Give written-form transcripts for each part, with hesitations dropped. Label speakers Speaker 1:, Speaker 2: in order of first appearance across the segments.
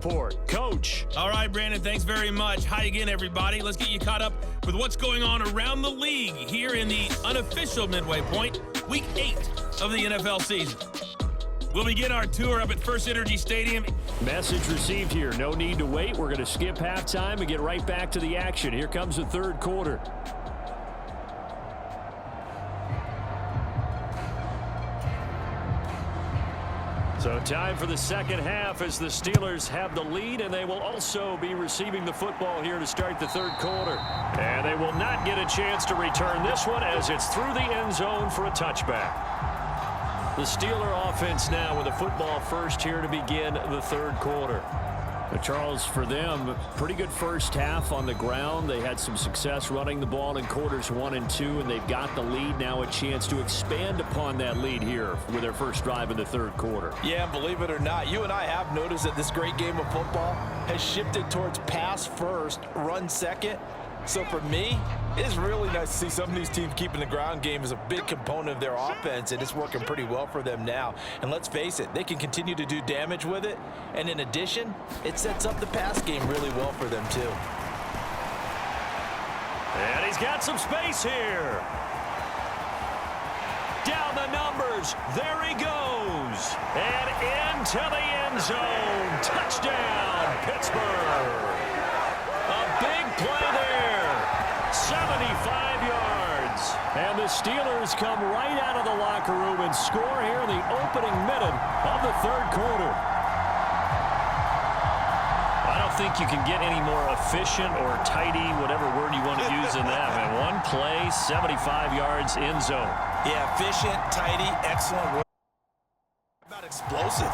Speaker 1: Coach.
Speaker 2: All right, Brandon, thanks very much. Hi again, everybody. Let's get you caught up with what's going on around the league here in the unofficial midway point, week 8 of the NFL season. We'll begin our tour up at First Energy Stadium.
Speaker 1: Message received here. No need to wait. We're going to skip halftime and get right back to the action. Here comes the third quarter. So time for the second half as the Steelers have the lead, and they will also be receiving the football here to start the third quarter. And they will not get a chance to return this one as it's through the end zone for a touchback. The Steeler offense now with a football first here to begin the third quarter. Charles, for them, pretty good first half on the ground. They had some success running the ball in quarters 1 and 2, and they've got the lead. Now a chance to expand upon that lead here with their first drive in the third quarter.
Speaker 3: Yeah, believe it or not, you and I have noticed that this great game of football has shifted towards pass first, run second. So for me, it's really nice to see some of these teams keeping the ground game as a big component of their offense, and it's working pretty well for them now. And let's face it, they can continue to do damage with it. And in addition, it sets up the pass game really well for them too.
Speaker 1: And he's got some space here. Down the numbers. There he goes. And into the end zone. Touchdown, Pittsburgh. A big play there. 75 yards. And the Steelers come right out of the locker room and score here in the opening minute of the third quarter. I don't think you can get any more efficient or tidy, whatever word you want to use in that. Man, one play, 75 yards, end zone.
Speaker 3: Yeah, efficient, tidy, excellent work. How about explosive?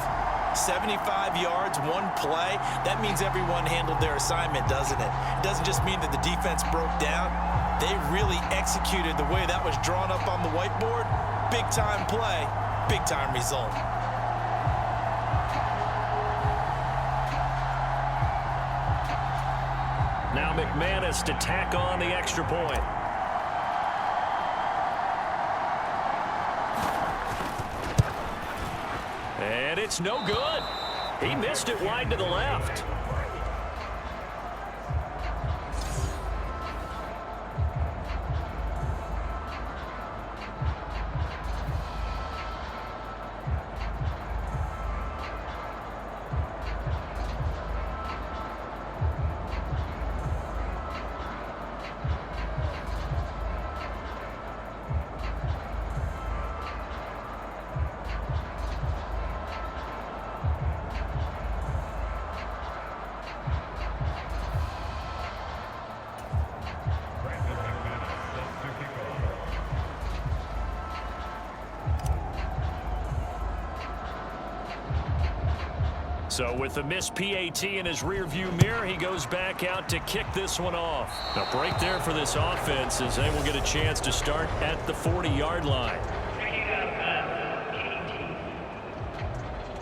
Speaker 3: 75 yards, one play. That means everyone handled their assignment, doesn't it? It doesn't just mean that the defense broke down. They really executed the way that was drawn up on the whiteboard. Big-time play, big-time result.
Speaker 1: Now McManus to tack on the extra point. And it's no good. He missed it wide to the left. So with the missed PAT in his rearview mirror, he goes back out to kick this one off. A break there for this offense as they will get a chance to start at the 40-yard line.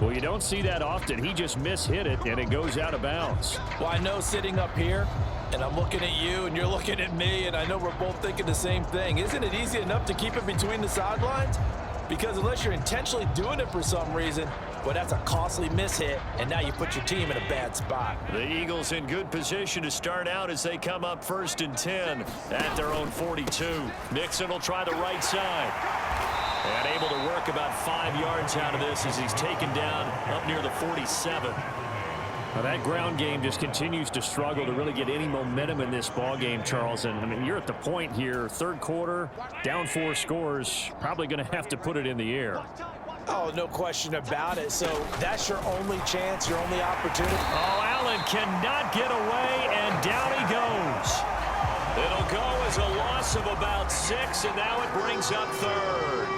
Speaker 1: Well, you don't see that often. He just mishit it, and it goes out of bounds.
Speaker 3: Well, I know sitting up here, and I'm looking at you, and you're looking at me, and I know we're both thinking the same thing. Isn't it easy enough to keep it between the sidelines? Because unless you're intentionally doing it for some reason, well, that's a costly mishit, and now you put your team in a bad spot.
Speaker 1: The Eagles in good position to start out as they come up 1st and 10 at their own 42. Mixon will try the right side. And able to work about 5 yards out of this as he's taken down up near the 47. Now that ground game just continues to struggle to really get any momentum in this ball game, Charles. And I mean, you're at the point here, third quarter, down 4 scores, probably going to have to put it in the air.
Speaker 3: Oh, no question about it. So that's your only chance, your only opportunity.
Speaker 1: Oh, Allen cannot get away, and down he goes. It'll go as a loss of about 6, and now it brings up third.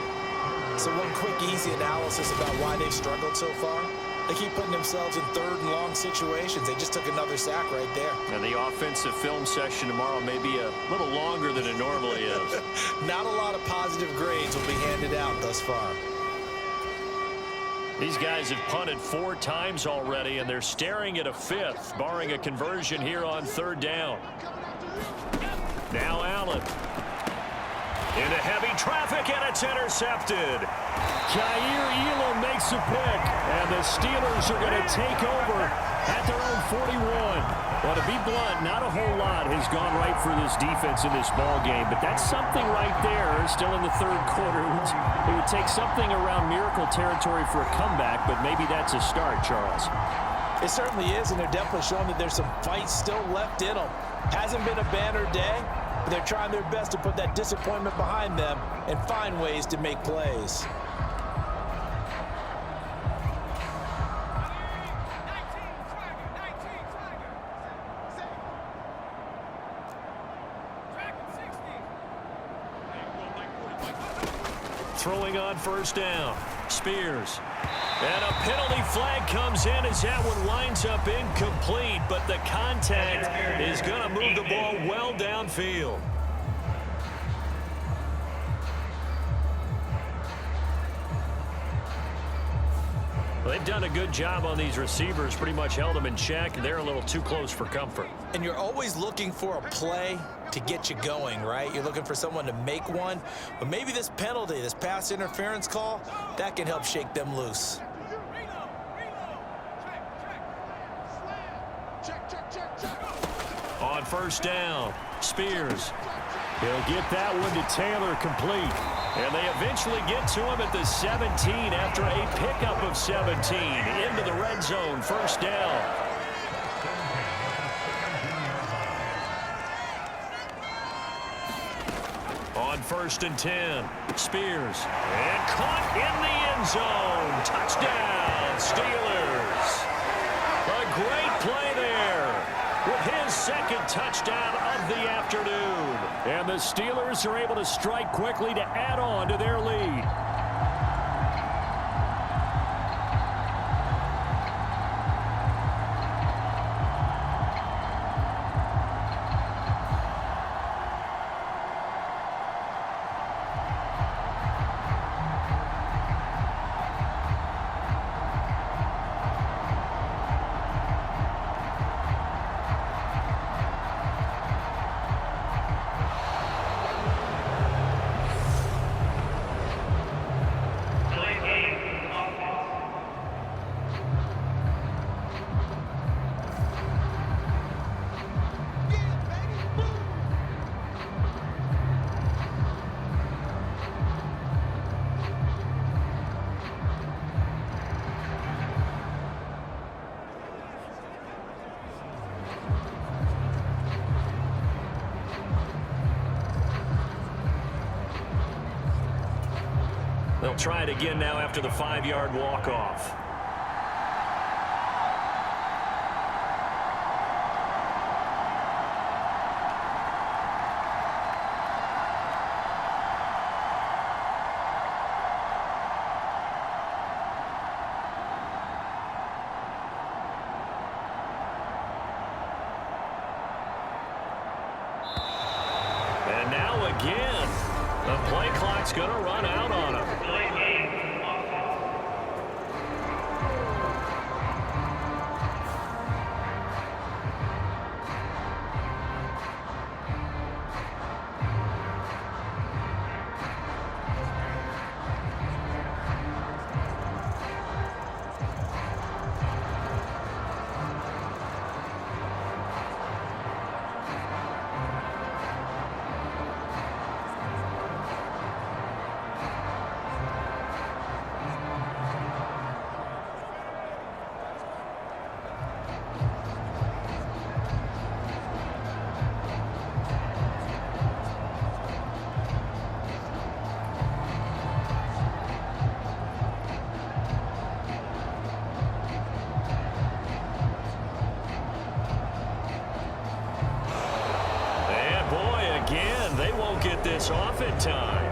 Speaker 3: So one quick, easy analysis about why they've struggled so far. They keep putting themselves in third and long situations. They just took another sack right there.
Speaker 1: And the offensive film session tomorrow may be a little longer than it normally is.
Speaker 3: Not a lot of positive grades will be handed out thus far.
Speaker 1: These guys have punted 4 times already, and they're staring at a 5th, barring a conversion here on 3rd down. Now Allen. Into heavy traffic, and it's intercepted. Jair Elam makes a pick, and the Steelers are going to take over at their own 41. Well, to be blunt, not a whole lot has gone right for this defense in this ball game, but that's something right there still in the third quarter. It would take something around miracle territory for a comeback, but maybe that's a start, Charles.
Speaker 3: It certainly is, and they're definitely showing that there's some fight still left in them. Hasn't been a banner day, but they're trying their best to put that disappointment behind them and find ways to make plays.
Speaker 1: Throwing on first down. Spears. And a penalty flag comes in as that one winds up incomplete, but the contact is going to move the ball well downfield. They've done a good job on these receivers, pretty much held them in check. They're a little too close for comfort.
Speaker 3: And you're always looking for a play to get you going, right? You're looking for someone to make one. But maybe this penalty, this pass interference call, that can help shake them loose.
Speaker 1: On first down, Spears. He'll get that one to Taylor complete. And they eventually get to him at the 17 after a pickup of 17 into the red zone. First down. On first and 10, Spears. And caught in the end zone. Touchdown, Steelers. A great play there with his second touchdown of the afternoon. And the Steelers are able to strike quickly to add on to their lead. They'll try it again now after the 5-yard walk-off. And now again, the play clock's going to run out on him. They won't get this off in time.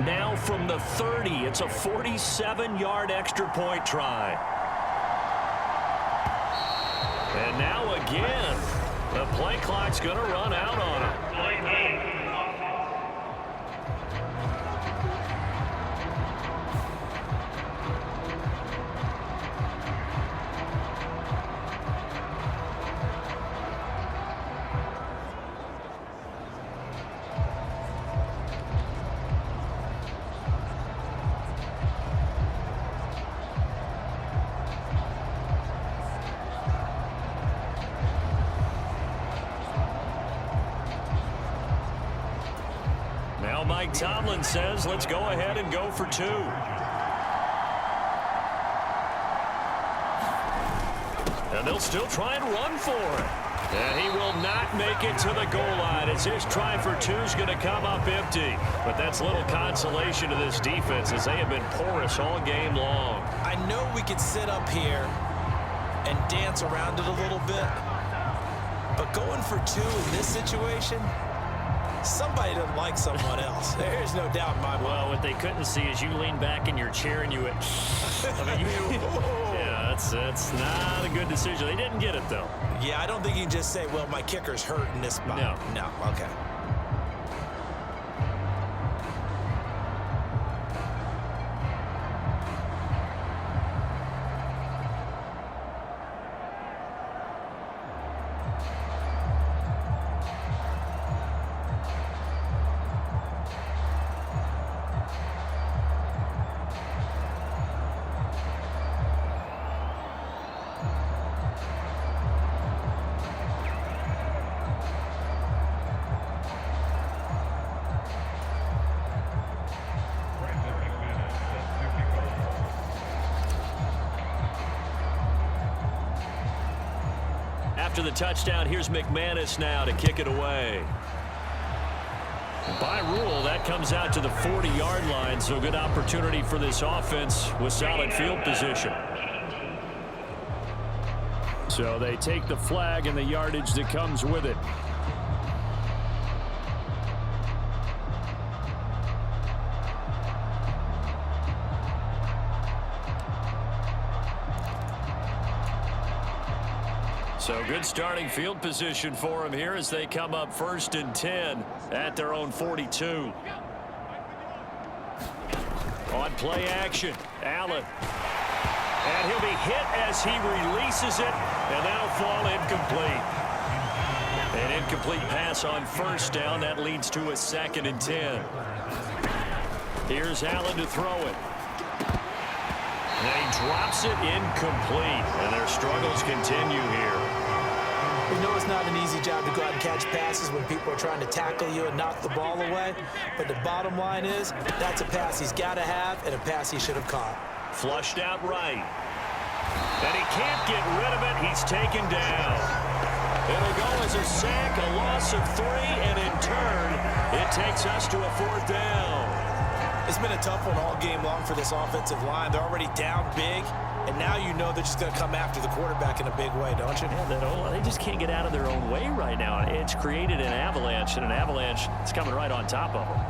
Speaker 1: now from the 30. It's a 47-yard extra point try. And now again, the play clock's going to run out on him. Now Mike Tomlin says, let's go ahead and go for 2. And they'll still try and run for it. And he will not make it to the goal line as his try for 2 is going to come up empty. But that's little consolation to this defense as they have been porous all game long.
Speaker 3: I know we could sit up here and dance around it a little bit, but going for 2 in this situation, somebody doesn't like someone else. There's no doubt in my mind.
Speaker 1: Well, what they couldn't see is you lean back in your chair and you went, I mean, yeah, that's not a good decision. They didn't get it, though.
Speaker 3: Yeah, I don't think you can just say, well, my kicker's hurt in this spot. No, okay.
Speaker 1: After the touchdown, here's McManus now to kick it away. By rule, that comes out to the 40-yard line, so good opportunity for this offense with solid field position. So they take the flag and the yardage that comes with it. So good starting field position for them here as they come up 1st and 10 at their own 42. On play action, Allen. And he'll be hit as he releases it, and that'll fall incomplete. An incomplete pass on 1st down. That leads to a 2nd and 10. Here's Allen to throw it. And he drops it incomplete, and their struggles continue here.
Speaker 3: We know it's not an easy job to go out and catch passes when people are trying to tackle you and knock the ball away, but the bottom line is that's a pass he's got to have and a pass he should have caught.
Speaker 1: Flushed out right. And he can't get rid of it. He's taken down. It'll go as a sack, a loss of 3, and in turn, it takes us to a 4th down.
Speaker 3: It's been a tough one all game long for this offensive line. They're already down big, and now you know they're just going to come after the quarterback in a big way, don't you?
Speaker 1: Yeah, they just can't get out of their own way right now. It's created an avalanche, and an avalanche is coming right on top of them.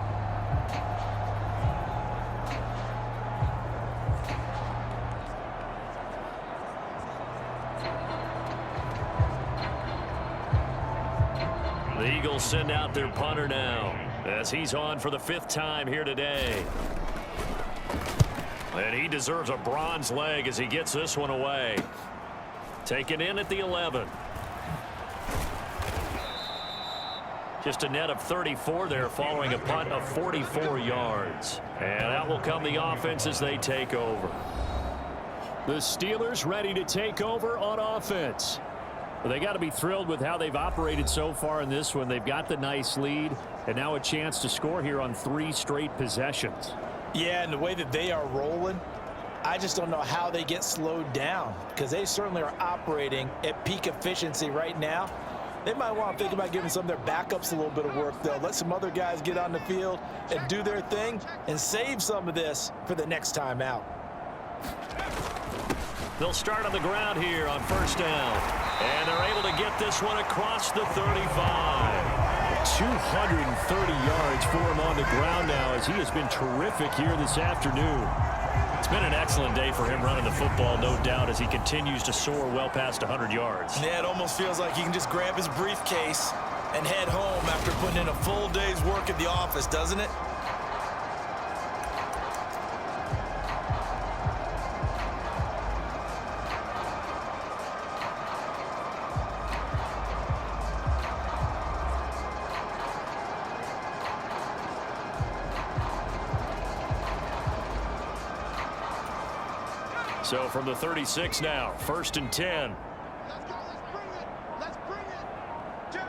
Speaker 1: The Eagles send out their punter now as he's on for the 5th time here today. And he deserves a bronze leg as he gets this one away. Taken in at the 11. Just a net of 34 there following a punt of 44 yards. And out will come the offense as they take over. The Steelers ready to take over on offense. Well, they got to be thrilled with how they've operated so far in this one. They've got the nice lead, and now a chance to score here on 3 straight possessions.
Speaker 3: Yeah, and the way that they are rolling, I just don't know how they get slowed down because they certainly are operating at peak efficiency right now. They might want to think about giving some of their backups a little bit of work, though. Let some other guys get on the field and do their thing and save some of this for the next time out.
Speaker 1: They'll start on the ground here on 1st down. And they're able to get this one across the 35. 230 yards for him on the ground now as he has been terrific here this afternoon. It's been an excellent day for him running the football, no doubt, as he continues to soar well past 100 yards.
Speaker 3: Yeah, it almost feels like he can just grab his briefcase and head home after putting in a full day's work at the office, doesn't it?
Speaker 1: So from the 36 now, 1st and 10.
Speaker 4: Let's go. Let's bring it. Turn.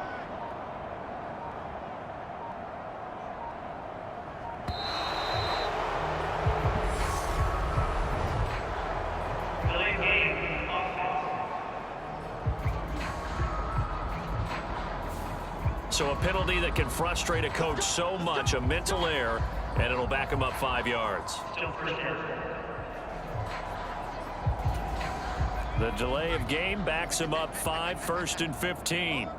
Speaker 1: So a penalty that can frustrate a coach so much, a mental error, and it'll back him up 5 yards. The delay of game backs him up 5, 1st and 15.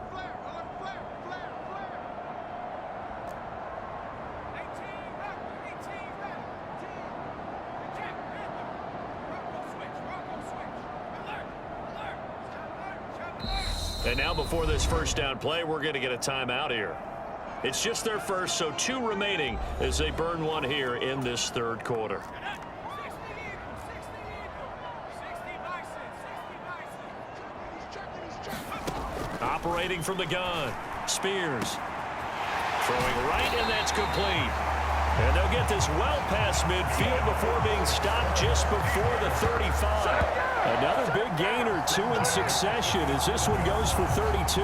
Speaker 1: And now before this first down play, we're going to get a timeout here. It's just their first, so 2 remaining as they burn one here in this 3rd quarter. Operating from the gun, Spears. Throwing right, and that's complete. And they'll get this well past midfield before being stopped just before the 35. Another big gain or 2 in succession as this one goes for 32.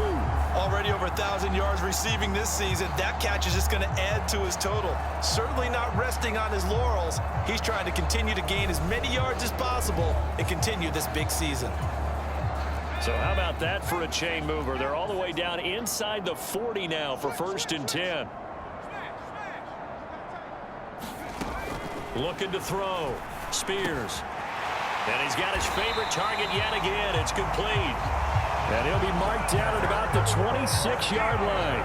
Speaker 3: Already over 1,000 yards receiving this season. That catch is just going to add to his total. Certainly not resting on his laurels. He's trying to continue to gain as many yards as possible and continue this big season.
Speaker 1: So how about that for a chain mover? They're all the way down inside the 40 now for 1st and 10. Looking to throw. Spears. And he's got his favorite target yet again. It's complete. And he'll be marked down at about the 26-yard line.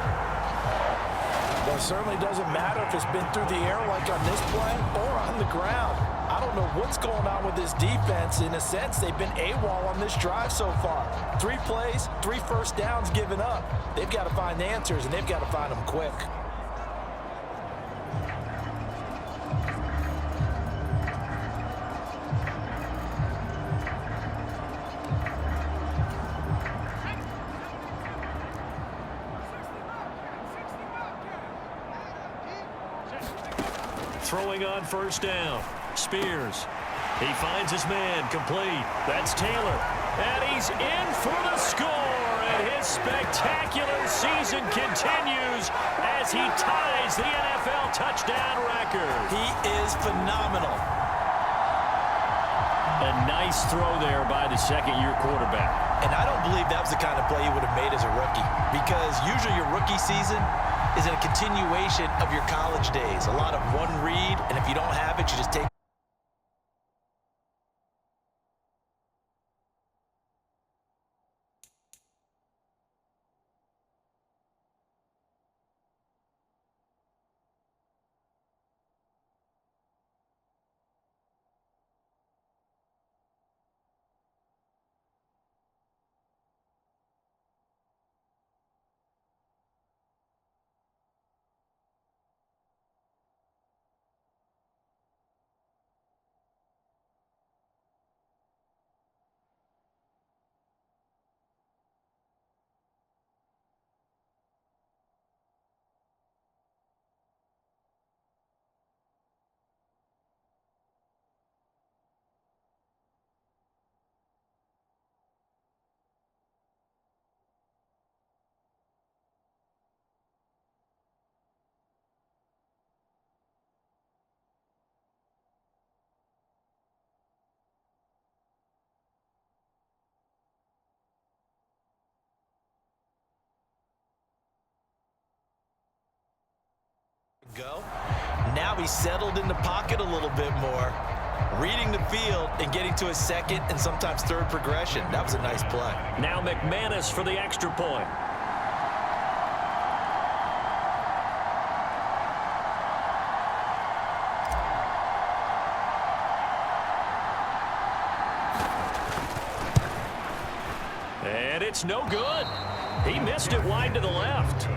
Speaker 3: Well, it certainly doesn't matter if it's been through the air like on this play or on the ground. I don't know what's going on with this defense. In a sense, they've been AWOL on this drive so far. 3 plays, 3 first downs given up. They've got to find the answers, and they've got to find them quick.
Speaker 1: Throwing on 1st down. Spears. He finds his man, complete. That's Taylor. And he's in for the score. And his spectacular season continues as he ties the NFL touchdown record.
Speaker 3: He is phenomenal.
Speaker 1: A nice throw there by the second-year quarterback.
Speaker 3: And I don't believe that was the kind of play he would have made as a rookie, because usually your rookie season is a continuation of your college days. A lot of one read, and if you don't have it, you just take. Go. Now he's settled in the pocket a little bit more, reading the field and getting to his 2nd and sometimes 3rd progression. That was a nice play.
Speaker 1: Now McManus for the extra point. And it's no good. He missed it wide to the left.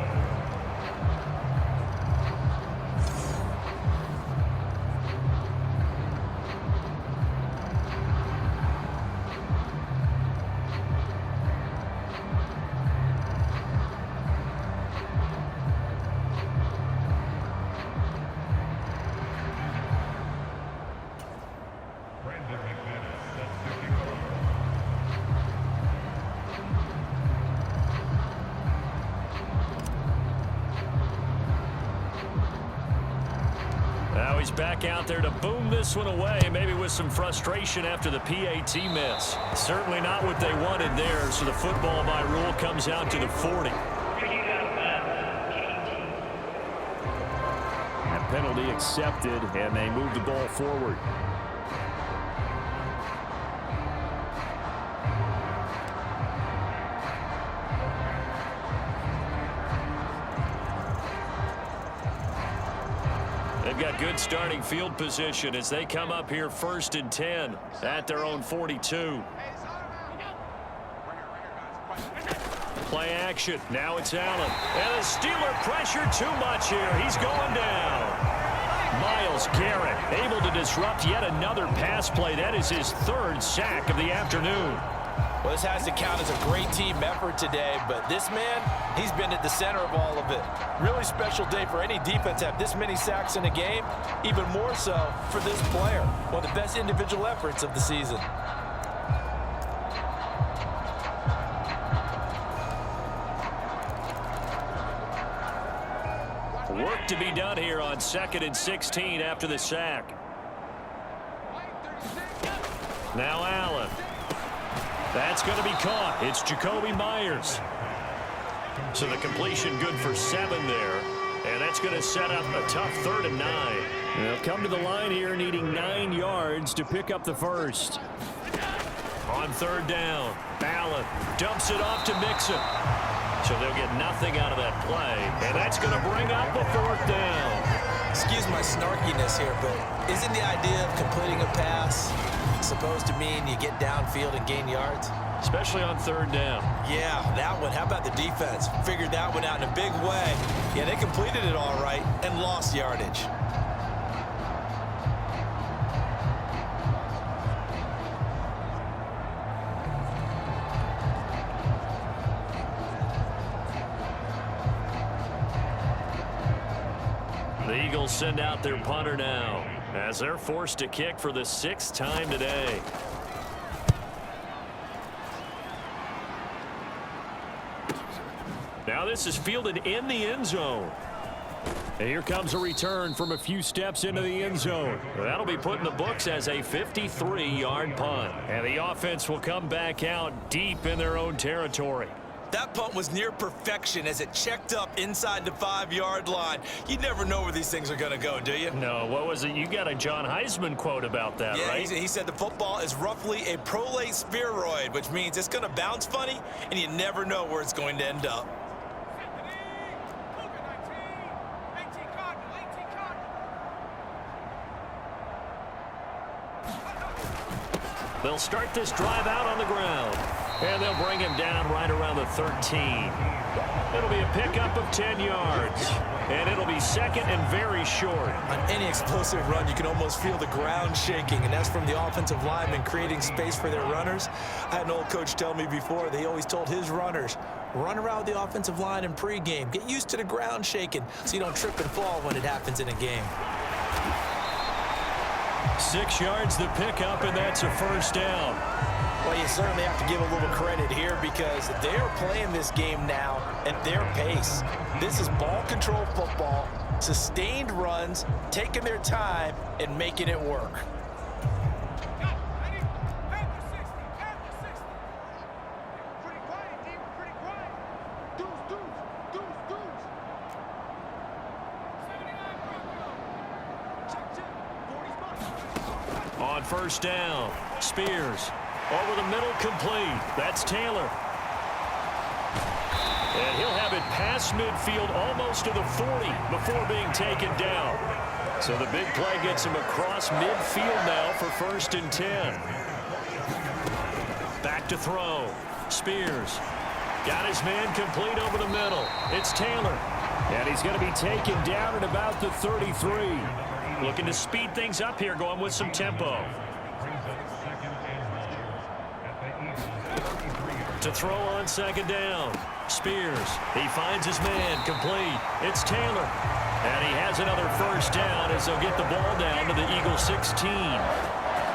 Speaker 1: Now he's back out there to boom this one away, maybe with some frustration after the PAT miss. Certainly not what they wanted there, so the football by rule comes out to the 40.
Speaker 5: That penalty accepted, and they move the ball forward.
Speaker 1: They've got good starting field position as they come up here 1st and 10 at their own 42. Play action. Now it's Allen. And the Steeler pressure too much here. He's going down. Myles Garrett able to disrupt yet another pass play. That is his 3rd sack of the afternoon.
Speaker 3: Well, this has to count as a great team effort today, but this man, he's been at the center of all of it. Really special day for any defense to have this many sacks in a game, even more so for this player. One of the best individual efforts of the season.
Speaker 1: Work to be done here on 2nd and 16 after the sack. Now Allen. That's going to be caught. It's Jacoby Myers. So the completion good for 7 there. And that's going to set up a tough 3rd and 9.
Speaker 5: They'll come to the line here needing 9 yards to pick up the first.
Speaker 1: On 3rd down, Allen dumps it off to Mixon. So they'll get nothing out of that play. And that's going to bring up a 4th down.
Speaker 6: Excuse my snarkiness here, but isn't the idea of completing a pass supposed to mean you get downfield and gain yards?
Speaker 1: Especially on 3rd down.
Speaker 6: Yeah, that one. How about the defense? Figured that one out in a big way. Yeah, they completed it all right and lost yardage.
Speaker 1: The Eagles send out their punter now as they're forced to kick for the 6th time today. Now this is fielded in the end zone. And here comes a return from a few steps into the end zone. That'll be put in the books as a 53-yard punt. And the offense will come back out deep in their own territory.
Speaker 6: That punt was near perfection as it checked up inside the 5-yard line. You never know where these things are going to go, do you?
Speaker 1: No, what was it? You got a John Heisman quote about that,
Speaker 6: yeah,
Speaker 1: right?
Speaker 6: He said the football is roughly a prolate spheroid, which means it's going to bounce funny, and you never know where it's going to end up.
Speaker 1: They'll start this drive out on the ground. And they'll bring him down right around the 13. It'll be a pickup of 10 yards. And it'll be 2nd and very short.
Speaker 6: On any explosive run, you can almost feel the ground shaking, and that's from the offensive linemen creating space for their runners. I had an old coach tell me before, they always told his runners, run around the offensive line in pregame. Get used to the ground shaking so you don't trip and fall when it happens in a game.
Speaker 1: 6 yards the pickup, and that's a 1st down.
Speaker 6: Well, you certainly have to give a little credit here because they're playing this game now at their pace. This is ball control football, sustained runs, taking their time, and making it work.
Speaker 1: On 1st down, Spears. Over the middle, complete. That's Taylor. And he'll have it past midfield almost to the 40 before being taken down. So the big play gets him across midfield now for 1st and 10. Back to throw. Spears got his man complete over the middle. It's Taylor.
Speaker 5: And he's going to be taken down at about the 33.
Speaker 1: Looking to speed things up here, going with some tempo. To throw on second down. Spears, he finds his man complete. It's Taylor. And he has another first down as they'll get the ball down to the Eagles 16.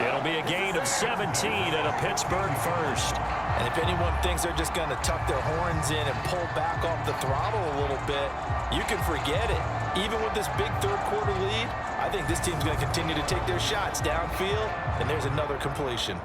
Speaker 1: It'll be a gain of 17 and a Pittsburgh first.
Speaker 3: And if anyone thinks they're just going to tuck their horns in and pull back off the throttle a little bit, you can forget it. Even with this big third quarter lead, I think this team's going to continue to take their shots downfield, and there's another completion.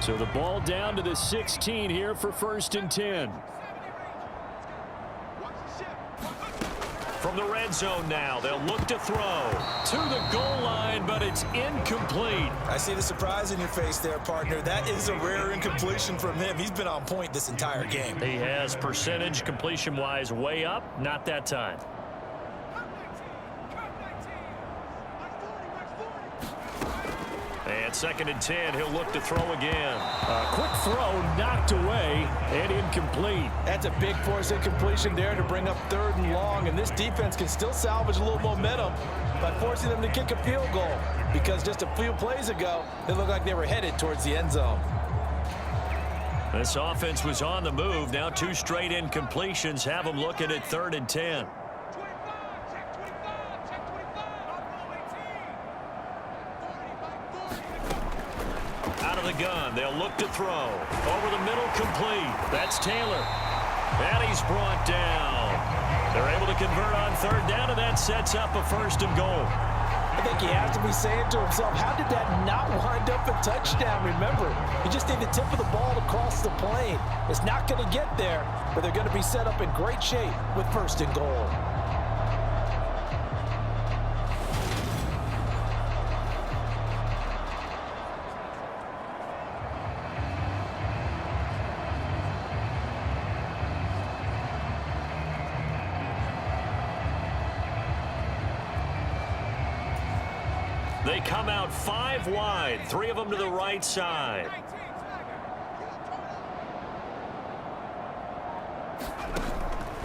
Speaker 5: So the ball down to the 16 here for 1st and 10.
Speaker 1: From the red zone now, they'll look to throw to the goal line, but it's incomplete.
Speaker 6: I see the surprise in your face there, partner. That is a rare incompletion from him. He's been on point this entire game.
Speaker 1: He has percentage completion-wise way up, not that time. And 2nd and 10, he'll look to throw again.
Speaker 5: A quick throw knocked away and incomplete.
Speaker 3: That's a big force incompletion there to bring up 3rd and long, and this defense can still salvage a little momentum by forcing them to kick a field goal, because just a few plays ago, it looked like they were headed towards the end zone.
Speaker 1: This offense was on the move. Now 2 straight incompletions have them looking at 3rd and 10. The gun. They'll look to throw. Over the middle, complete. That's Taylor. And he's brought down. They're able to convert on 3rd down, and that sets up a 1st and goal.
Speaker 3: I think he has to be saying to himself, how did that not wind up a touchdown? Remember, you just need the tip of the ball to cross the plane. It's not going to get there, but they're going to be set up in great shape with 1st and goal.
Speaker 1: They come out 5 wide, 3 of them to the right side.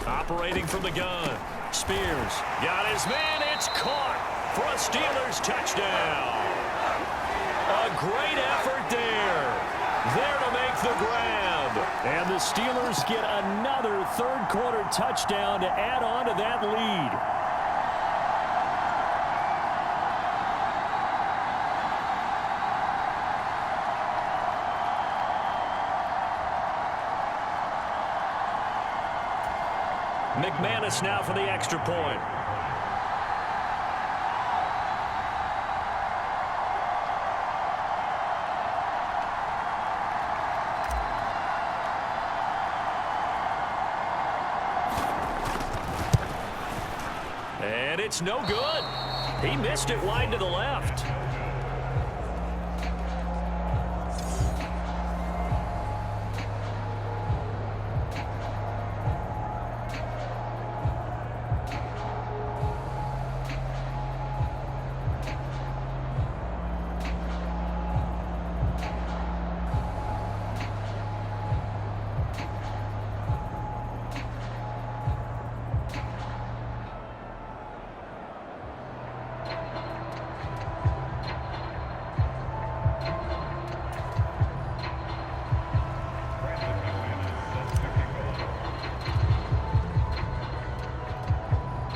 Speaker 1: Operating from the gun. Spears got his man. It's caught for a Steelers touchdown. A great effort there. There to make the grab.
Speaker 5: And the Steelers get another 3rd quarter touchdown to add on to that lead.
Speaker 1: McManus now for the extra point. And it's no good. He missed it wide to the left.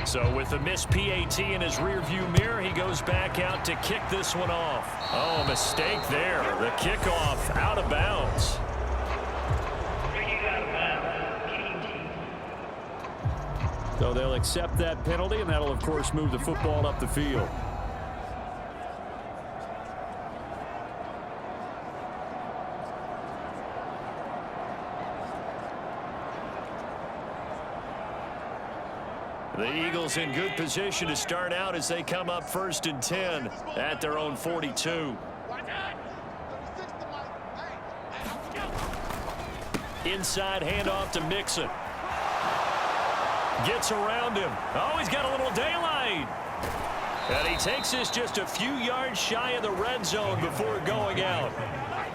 Speaker 1: So with the missed PAT in his rearview mirror, he goes back out to kick this one off. Oh, mistake there. The kickoff out of bounds.
Speaker 5: So they'll accept that penalty, and that'll, of course, move the football up the field.
Speaker 1: The Eagles in good position to start out as they come up 1st and 10 at their own 42. Inside handoff to Mixon. Gets around him. Oh, he's got a little daylight. And he takes this just a few yards shy of the red zone before going out.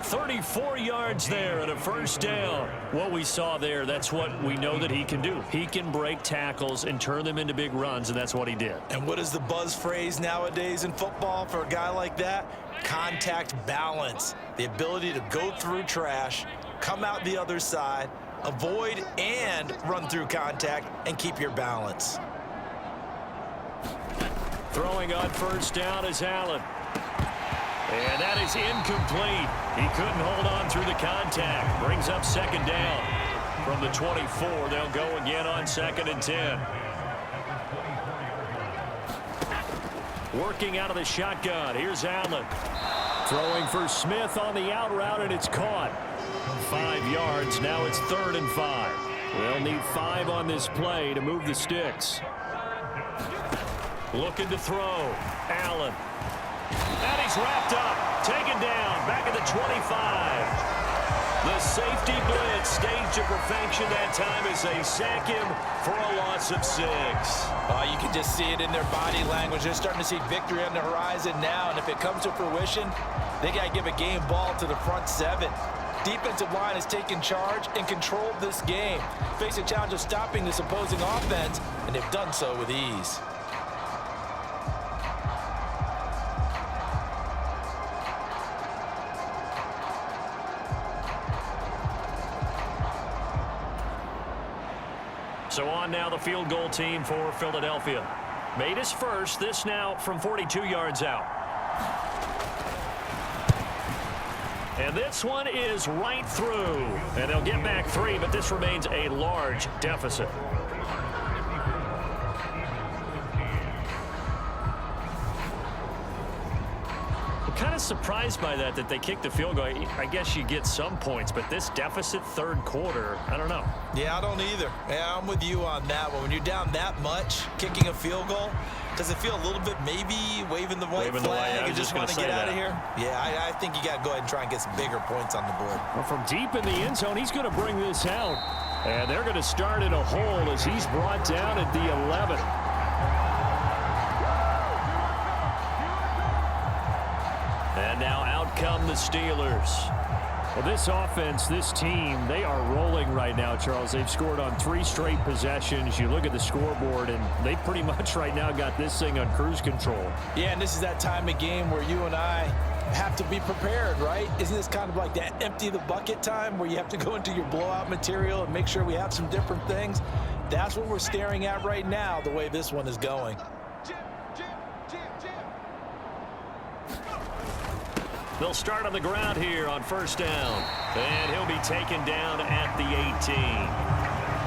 Speaker 1: 34 yards there and a 1st down. What we saw there, that's what we know that he can do. He can break tackles and turn them into big runs, and that's what he did.
Speaker 6: And what is the buzz phrase nowadays in football for a guy like that? Contact balance. The ability to go through trash, come out the other side, avoid and run through contact, and keep your balance.
Speaker 1: Throwing on 1st down is Allen. And that is incomplete. He couldn't hold on through the contact. Brings up 2nd down. From the 24, they'll go again on 2nd and 10. Working out of the shotgun. Here's Allen. Throwing for Smith on the out route, and it's caught. 5 yards. Now it's 3rd and 5. They'll need 5 on this play to move the sticks. Looking to throw. Allen. And he's wrapped up. Taken down. Back at the 25. The safety blitz staged to perfection that time as they sack him for a loss of 6.
Speaker 3: You can just see it in their body language. They're starting to see victory on the horizon now, and if it comes to fruition, they got to give a game ball to the front 7. Defensive line has taken charge and controlled this game. Face a challenge of stopping this opposing offense, and they've done so with ease.
Speaker 1: So on now the field goal team for Philadelphia. Made his first. This now from 42 yards out. And this one is right through. And they'll get back 3, but this remains a large deficit. Kind of surprised by that they kicked the field goal. I guess you get some points, but this deficit 3rd quarter, I don't know.
Speaker 6: Yeah, I don't either. Yeah, I'm with you on that one. When you're down that much, kicking a field goal, does it feel a little bit maybe waving the white flag and just want to get out of here? Yeah, I think you got to go ahead and try and get some bigger points on the board.
Speaker 5: Well, from deep in the end zone, he's going to bring this out. And they're going to start in a hole as he's brought down at the 11. And now out come the Steelers. Well, this offense, this team, they are rolling right now, Charles. They've scored on 3 straight possessions. You look at the scoreboard, and they pretty much right now got this thing on cruise control.
Speaker 3: Yeah, and this is that time of game where you and I have to be prepared, right? Isn't this kind of like that empty the bucket time where you have to go into your blowout material and make sure we have some different things? That's what we're staring at right now, the way this one is going.
Speaker 1: They'll start on the ground here on 1st down. And he'll be taken down at the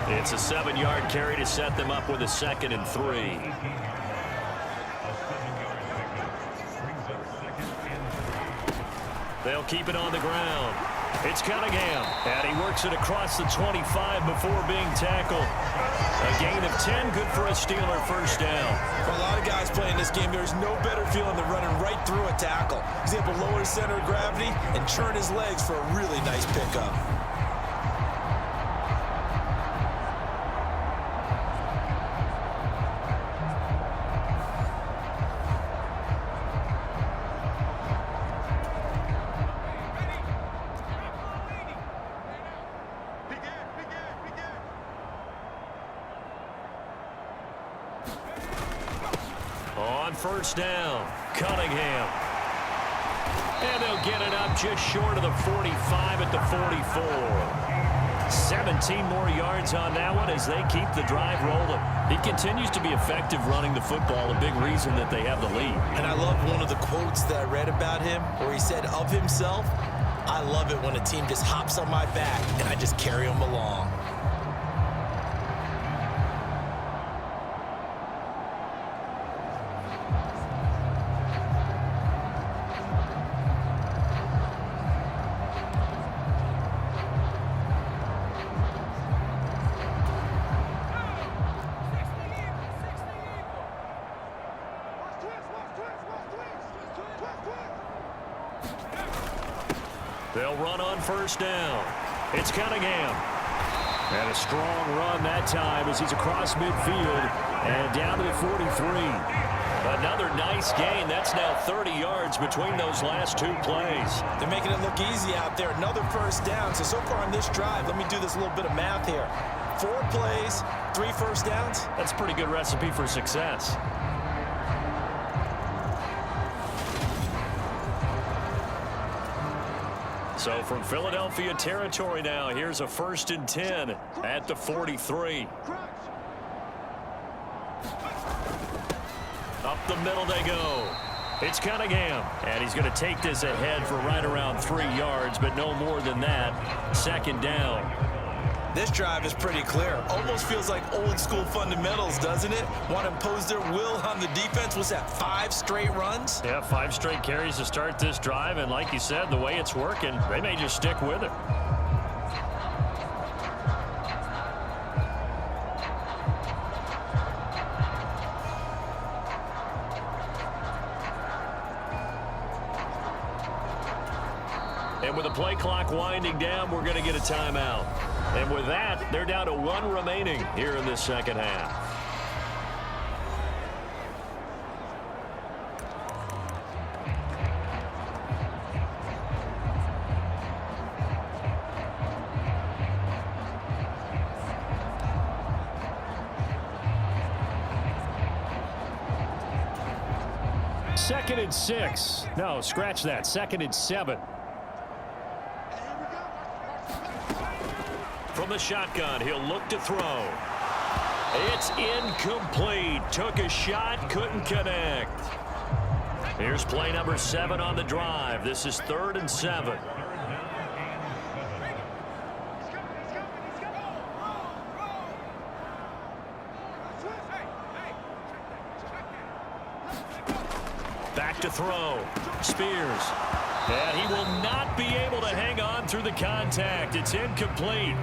Speaker 1: 18. It's a 7-yard carry to set them up with a 2nd and 3. They'll keep it on the ground. It's Cunningham, and he works it across the 25 before being tackled. A gain of 10, good for a Steeler 1st down.
Speaker 6: For a lot of guys playing this game, there's no better feeling than running right through a tackle. He's able to lower his center of gravity and churn his legs for a really nice pickup.
Speaker 1: On 1st down, Cunningham. And they'll get it up just short of the 45 at the 44. 17 more yards on that one as they keep the drive rolling. He continues to be effective running the football, a big reason that they have the lead.
Speaker 6: And I love one of the quotes that I read about him where he said of himself, "I love it when a team just hops on my back and I just carry them along."
Speaker 5: They'll run on first down. It's Cunningham. And a strong run that time as he's across midfield and down to the 43. Another nice gain. That's now 30 yards between those last two plays.
Speaker 6: They're making it look easy out there. Another first down. So far on this drive, let me do this little bit of math here. 4 plays, 3 first downs.
Speaker 5: That's a pretty good recipe for success. So from Philadelphia territory now, here's a 1st and 10 at the 43. Up the middle they go. It's Cunningham. And he's going to take this ahead for right around 3 yards, but no more than that. 2nd down.
Speaker 6: This drive is pretty clear. Almost feels like old school fundamentals, doesn't it? Want to impose their will on the defense. Was that 5 straight runs?
Speaker 5: Yeah, 5 straight carries to start this drive. And like you said, the way it's working, they may just stick with it. And with the play clock winding down, we're going to get a timeout. And with that, they're down to 1 remaining here in this second half. Second and 6. No, scratch that. 2nd and 7. From the shotgun, he'll look to throw. It's incomplete. Took a shot, couldn't connect. Here's play number 7 on the drive. This is 3rd and 7. Back to throw. Spears. And he will not be able to hang on through the contact. It's incomplete.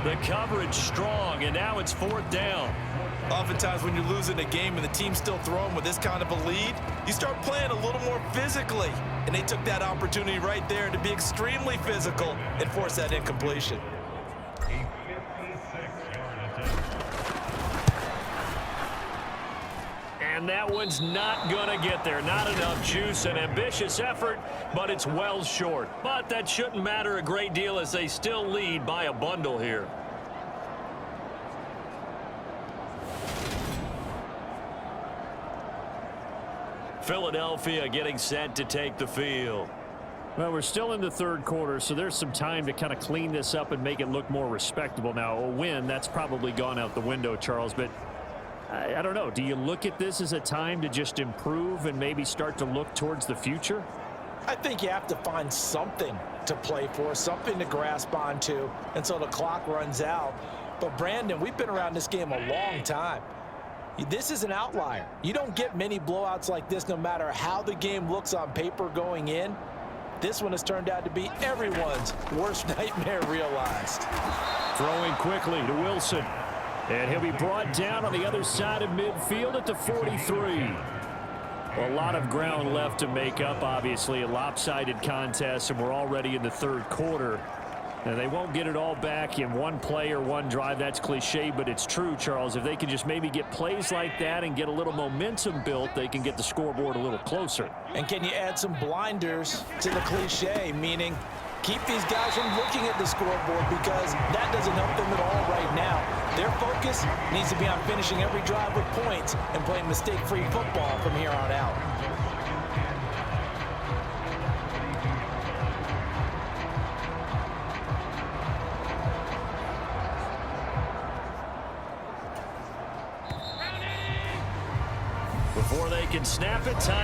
Speaker 5: The coverage strong, and now it's 4th down.
Speaker 6: Oftentimes when you're losing a game and the team's still throwing with this kind of a lead, you start playing a little more physically. And they took that opportunity right there to be extremely physical and force that incompletion.
Speaker 5: And that one's not going to get there. Not enough juice. An ambitious effort, but it's well short. But that shouldn't matter a great deal as they still lead by a bundle here. Philadelphia getting set to take the field. Well, we're still in the 3rd quarter, so there's some time to kind of clean this up and make it look more respectable. Now, a win, that's probably gone out the window, Charles, but I don't know. Do you look at this as a time to just improve and maybe start to look towards the future?
Speaker 6: I think you have to find something to play for, something to grasp onto until the clock runs out. But, Brandon, we've been around this game a long time. This is an outlier. You don't get many blowouts like this no matter how the game looks on paper going in. This one has turned out to be everyone's worst nightmare realized.
Speaker 5: Throwing quickly to Wilson. And he'll be brought down on the other side of midfield at the 43. A lot of ground left to make up, obviously. A lopsided contest, and we're already in the 3rd quarter. And they won't get it all back in one play or one drive. That's cliche, but it's true, Charles. If they can just maybe get plays like that and get a little momentum built, they can get the scoreboard a little closer.
Speaker 6: And can you add some blinders to the cliche, meaning keep these guys from looking at the scoreboard because that doesn't help them at all right now. Their focus needs to be on finishing every drive with points and playing mistake-free football from here on out.
Speaker 5: Before they can snap it, time.